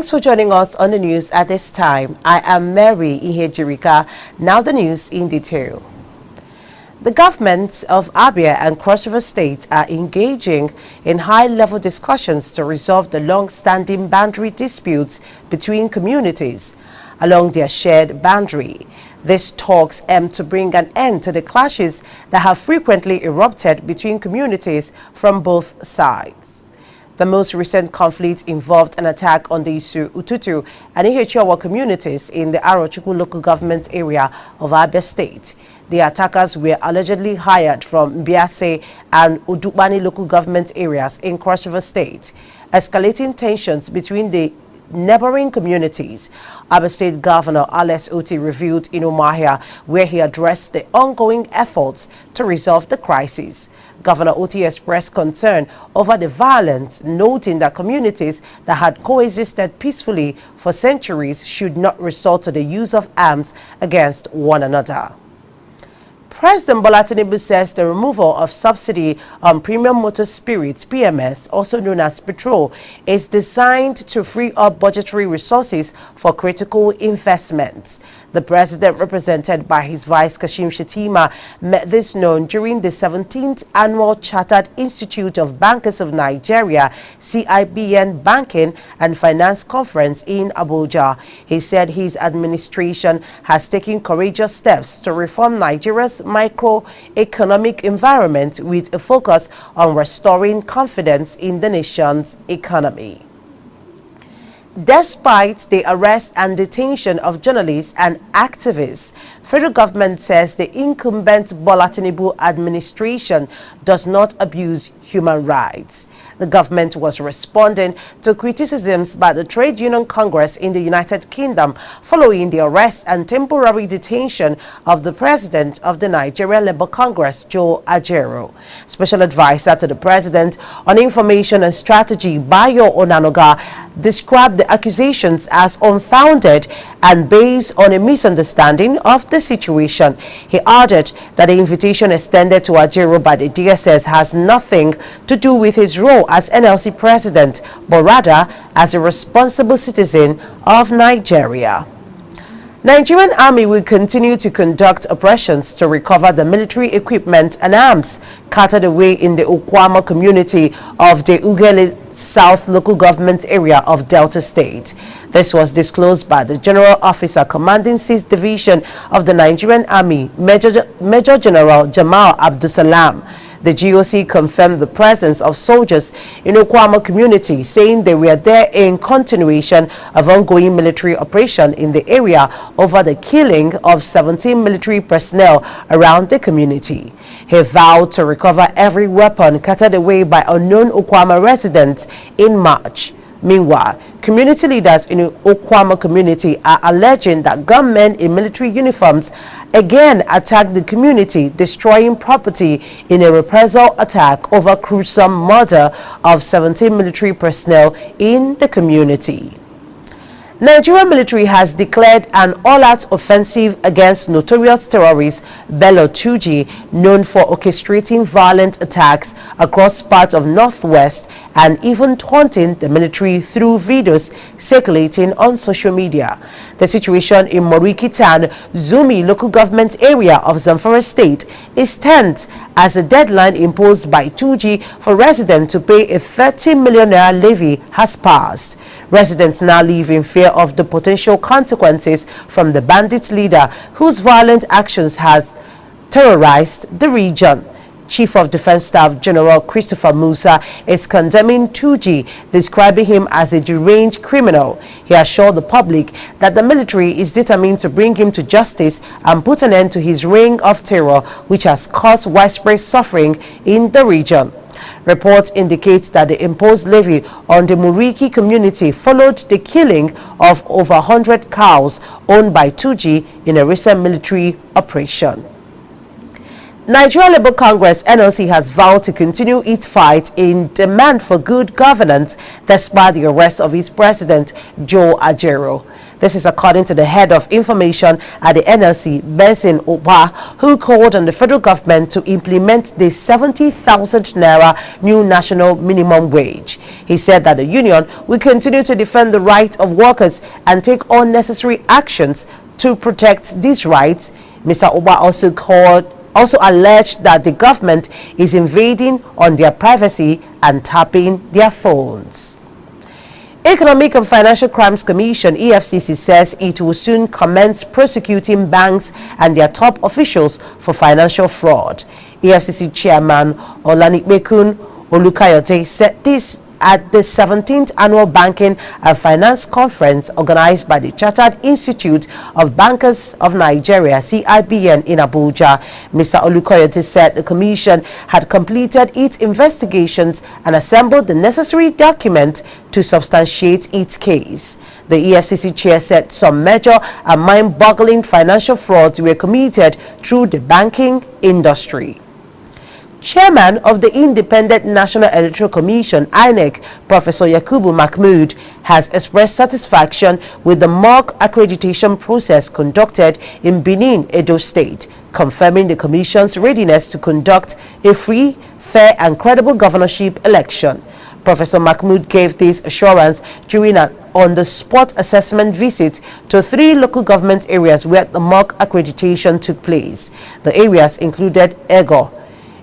Thanks for joining us on the news at this time. I am Mary Ihejirika. Now the news in detail. The governments of Abia and Cross River State are engaging in high-level discussions to resolve the long-standing boundary disputes between communities along their shared boundary. These talks aim to bring an end to the clashes that have frequently erupted between communities from both sides. The most recent conflict involved an attack on the Isu, Ututu, and Ihechiawa communities in the Arochukwu local government area of Abia State. The attackers were allegedly hired from Biase and Udukbani local government areas in Cross River State, escalating tensions between the neighboring communities. Abia State Governor Alex Oti revealed in Umuahia, where he addressed the ongoing efforts to resolve the crisis. Governor Oti expressed concern over the violence, noting that communities that had coexisted peacefully for centuries should not resort to the use of arms against one another. President Bola Tinubu says the removal of subsidy on premium motor spirits, PMS, also known as petrol, is designed to free up budgetary resources for critical investments. The president, represented by his vice Kashim Shettima, made this known during the 17th Annual Chartered Institute of Bankers of Nigeria, CIBN Banking and Finance Conference in Abuja. He said his administration has taken courageous steps to reform Nigeria's microeconomic environment with a focus on restoring confidence in the nation's economy. Despite the arrest and detention of journalists and activists, federal government says the incumbent Bola Tinubu administration does not abuse human rights. The government was responding to criticisms by the Trade Union Congress in the United Kingdom following the arrest and temporary detention of the president of the Nigeria Labour Congress, Joe Ajero. Special advisor to the president on information and strategy, Bayo Onanoga, described the accusations as unfounded and based on a misunderstanding of the situation. He added that the invitation extended to Ajero by the DSS has nothing to do with his role as NLC president, but rather as a responsible citizen of Nigeria. Nigerian Army will continue to conduct operations to recover the military equipment and arms carted away in the Okuama community of the Ugele South local government area of Delta State. This was disclosed by the General Officer Commanding 6th Division of the Nigerian Army, Major General Jamal Abdusalam. The GOC confirmed the presence of soldiers in Okuama community, saying they were there in continuation of ongoing military operation in the area over the killing of 17 military personnel around the community. He vowed to recover every weapon carted away by unknown Okuama residents in March. Meanwhile, community leaders in the Okuama community are alleging that gunmen in military uniforms again attacked the community, destroying property in a reprisal attack over gruesome murder of 17 military personnel in the community. Nigerian military has declared an all-out offensive against notorious terrorist Bello Tuji, known for orchestrating violent attacks across parts of Northwest and even taunting the military through videos circulating on social media. The situation in Moriki Town, Zumi local government area of Zamfara State is tense as a deadline imposed by Tuji for residents to pay a 30 million naira levy has passed. Residents now live in fear of the potential consequences from the bandit leader whose violent actions has terrorized the region. Chief of Defense Staff General Christopher Musa is condemning Tuji, describing him as a deranged criminal. He assured the public that the military is determined to bring him to justice and put an end to his reign of terror, which has caused widespread suffering in the region. Reports indicate that the imposed levy on the Muriki community followed the killing of over 100 cows owned by Tuji in a recent military operation. Nigeria Labour Congress NLC has vowed to continue its fight in demand for good governance despite the arrest of its president, Joe Ajero. This is according to the head of information at the NLC, Benson Oba, who called on the federal government to implement the 70,000 naira new national minimum wage. He said that the union will continue to defend the rights of workers and take all necessary actions to protect these rights. Mr. Oba also alleged that the government is invading on their privacy and tapping their phones. Economic and Financial Crimes Commission (EFCC) says it will soon commence prosecuting banks and their top officials for financial fraud. EFCC Chairman Olanipekun Olukayote said this at the 17th Annual Banking and Finance Conference organized by the Chartered Institute of Bankers of Nigeria (CIBN) in Abuja. Mr. Olukoyote said the commission had completed its investigations and assembled the necessary document to substantiate its case. The EFCC chair said some major and mind-boggling financial frauds were committed through the banking industry. Chairman of the Independent National Electoral Commission (INEC), Professor Yakubu Mahmood, has expressed satisfaction with the mock accreditation process conducted in Benin, Edo State, confirming the Commission's readiness to conduct a free, fair and credible governorship election. Professor Mahmood gave this assurance during an on-the-spot assessment visit to 3 local government areas where the mock accreditation took place. The areas included Ego,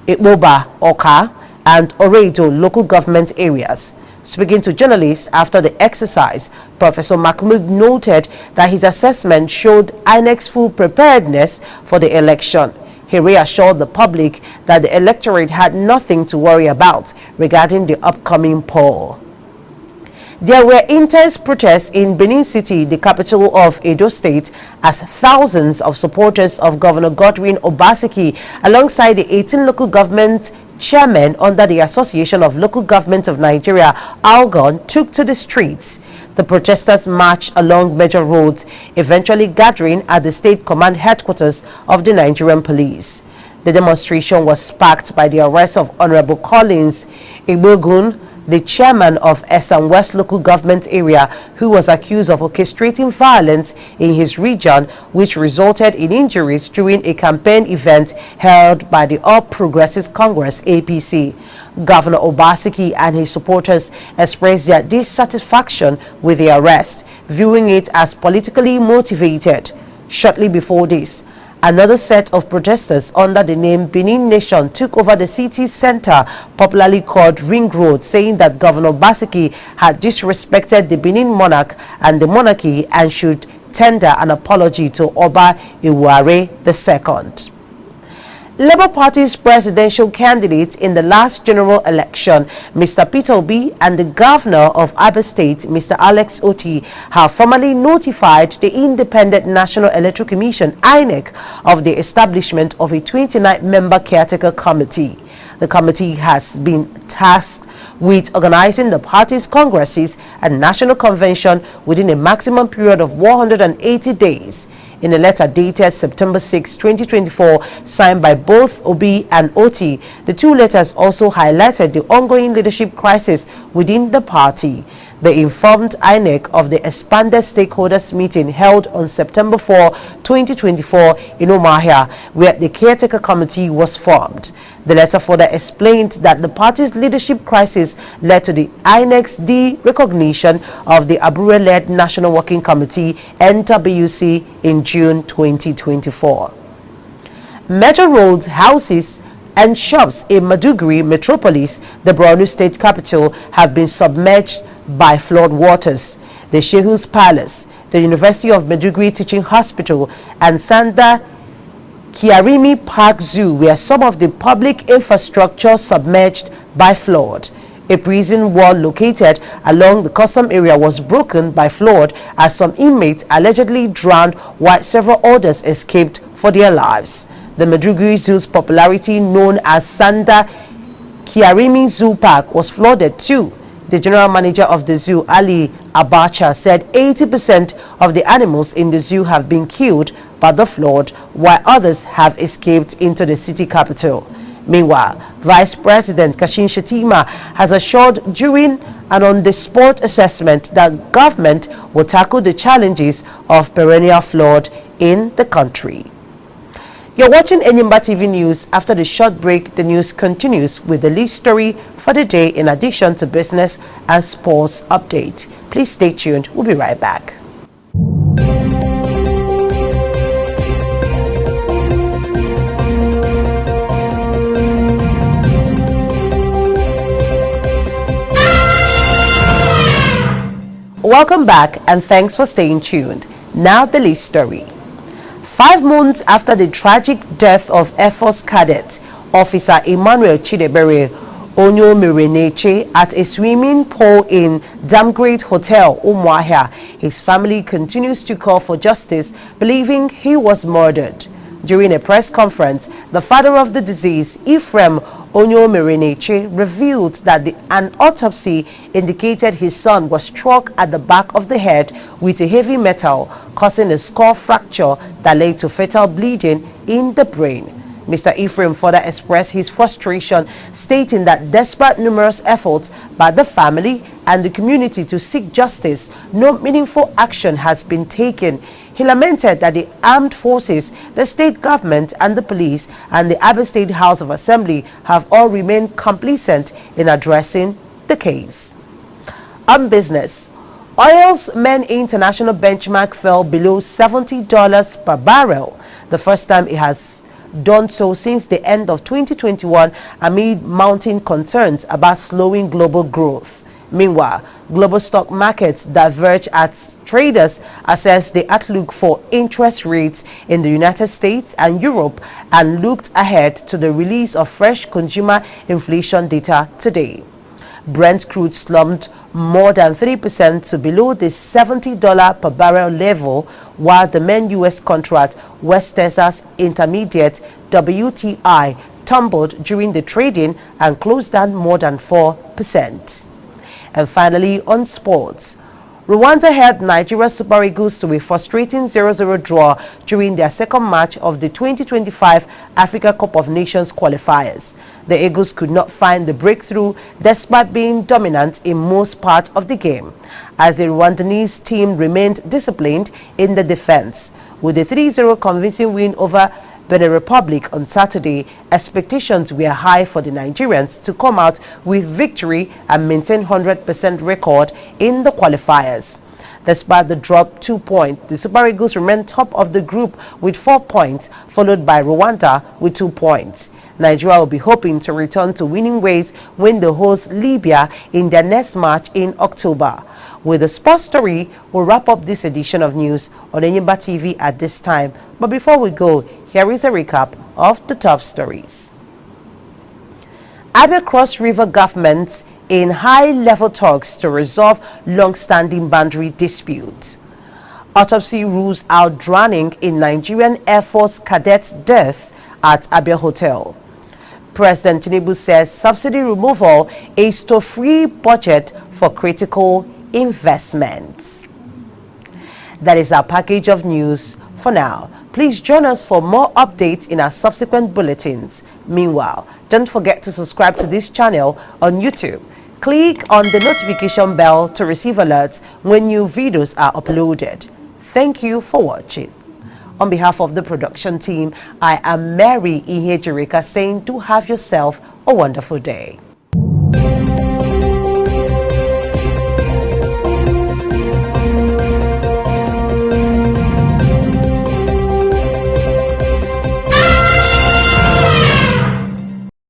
Ikmoba, Oka, and Oredo local government areas. Speaking to journalists after the exercise, Professor Mahmood noted that his assessment showed INEC's full preparedness for the election. He reassured the public that the electorate had nothing to worry about regarding the upcoming poll. There were intense protests in Benin City, the capital of Edo State, as thousands of supporters of Governor Godwin Obaseki, alongside the 18 local government chairmen under the Association of Local Government of Nigeria, ALGON, took to the streets. The protesters marched along major roads, eventually gathering at the State Command Headquarters of the Nigerian Police. The demonstration was sparked by the arrest of Honorable Collins Igbogun, the chairman of Esan West local government area, who was accused of orchestrating violence in his region, which resulted in injuries during a campaign event held by the All Progressives Congress (APC). Governor Obaseki and his supporters expressed their dissatisfaction with the arrest, viewing it as politically motivated. Shortly before this, another set of protesters under the name Benin Nation took over the city center, popularly called Ring Road, saying that Governor Obaseki had disrespected the Benin monarch and the monarchy and should tender an apology to Oba Iwuare II. Labour Party's presidential candidate in the last general election, Mr. Peter Obi, and the governor of Abia State, Mr. Alex Oti, have formally notified the Independent National Electoral Commission (INEC) of the establishment of a 29-member caretaker committee. The committee has been tasked with organizing the party's congresses and national convention within a maximum period of 180 days. In a letter dated September 6, 2024, signed by both Obi and Oti, the two letters also highlighted the ongoing leadership crisis within the party. They informed INEC of the expanded stakeholders meeting held on September 4, 2024 in Umuahia, where the caretaker committee was formed. The letter further explained that the party's leadership crisis led to the INEC's de-recognition of the Abure-led National Working Committee (NWC) in June 2024. Major roads, houses and shops in Maiduguri metropolis, the Borno state capital, have been submerged by flood waters. The Shehu's Palace, the University of Maiduguri Teaching Hospital, and Sanda Kiarimi Park Zoo were some of the public infrastructure submerged by flood. A prison wall located along the custom area was broken by flood as some inmates allegedly drowned while several others escaped for their lives. The Maiduguri Zoo's popularity, known as Sanda Kiarimi Zoo Park, was flooded too. The general manager of the zoo, Ali Abacha, said 80% of the animals in the zoo have been killed by the flood, while others have escaped into the city capital. Meanwhile, Vice President Kashim Shettima has assured during and on the sport assessment that government will tackle the challenges of perennial flood in the country. You're watching Enyimba TV News. After the short break, the news continues with the lead story for the day in addition to business and sports update. Please stay tuned. We'll be right back. Welcome back and thanks for staying tuned. Now the lead story. 5 months after the tragic death of Air Force Cadet Officer Emmanuel Chidebere Onyomireneche at a swimming pool in Damgrade Hotel, Umuahia, his family continues to call for justice, believing he was murdered. During a press conference, the father of the deceased, Ephraim Onyomireneche, revealed that an autopsy indicated his son was struck at the back of the head with a heavy metal, causing a skull fracture that led to fatal bleeding in the brain. Mr. Ephraim further expressed his frustration, stating that despite numerous efforts by the family and the community to seek justice, no meaningful action has been taken. He lamented that the armed forces, the state government and the police and the Abia State House of Assembly have all remained complacent in addressing the case. On business, oil's main international benchmark fell below $70 per barrel, the first time it has done so since the end of 2021 amid mounting concerns about slowing global growth. Meanwhile, global stock markets diverge as traders assess the outlook for interest rates in the United States and Europe and looked ahead to the release of fresh consumer inflation data today. Brent crude slumped more than 3% to below the $70 per barrel level, while the main U.S. contract, West Texas Intermediate WTI, tumbled during the trading and closed down more than 4%. And finally, on sports, Rwanda held Nigeria Super Eagles to a frustrating 0-0 draw during their second match of the 2025 Africa Cup of Nations qualifiers. The Eagles could not find the breakthrough despite being dominant in most parts of the game, as the Rwandese team remained disciplined in the defense. With a 3-0 convincing win over Benin Republic on Saturday, expectations were high for the Nigerians to come out with victory and maintain 100% record in the qualifiers. Despite the drop 2 points, the Super Eagles remain top of the group with 4 points, followed by Rwanda with 2 points. Nigeria will be hoping to return to winning ways when they host Libya in their next match in October. With the sports story, we'll wrap up this edition of news on Enyimba TV at this time. But before we go, here is a recap of the top stories. Abia-Cross River government in high-level talks to resolve long-standing boundary disputes. Autopsy rules out drowning in Nigerian Air Force cadet's death at Abia Hotel. President Tinubu says subsidy removal is to free budget for critical investments. That is our package of news for now. Please join us for more updates in our subsequent bulletins. Meanwhile, don't forget to subscribe to this channel on YouTube. Click on the notification bell to receive alerts when new videos are uploaded. Thank you for watching. On behalf of the production team, I am Mary Ihejirika saying do have yourself a wonderful day.